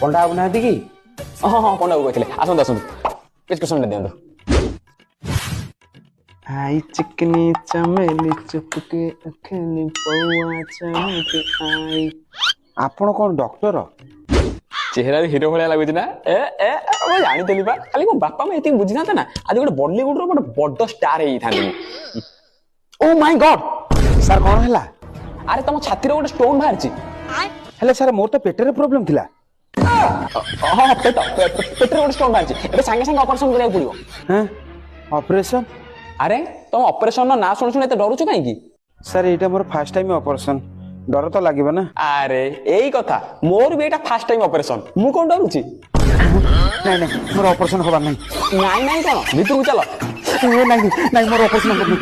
पंडा बाबू नाहांती कि? हाँ हाँ पंडा बाबू कहते आसतु आसतु प्रेसक्रिप्शन दिखाँ आई चिकनी चमेली चुपके अखनी पौआ चमके आई। आपण कौन डॉक्टर? चेहरा हिरो भाया लगुच ना ए ए मैं जानी बा खाली मो बापा मैं ये बुझी था ना आज गोटे बॉलीवुड रो बड़ स्टार था। ओ माय गॉड सर कौन है? अरे तुम छाती गोटे स्टोन बाहर हेले सर मोर तो पेटर प्रॉब्लम थिला। हाँ पेटर गोटे स्टोन बाहर सागे सागे ऑपरेशन करा पड़ो। हैं ऑपरेशन? अरे तुम ऑपरेशन ना शुणी शुणी डरुच कहीं? सर एटा मोर फर्स्ट टाइम ऑपरेशन, डर तो लागिबा ना। अरे यही कथा मोर भी एटा फर्स्ट टाइम ऑपरेशन मु कोन डरुची? नहीं नहीं मोर ऑपरेशन होबा नहीं। नहीं नहीं कौन भीतर चलो नहीं नहीं मोर ऑपरेशन होबा नहीं।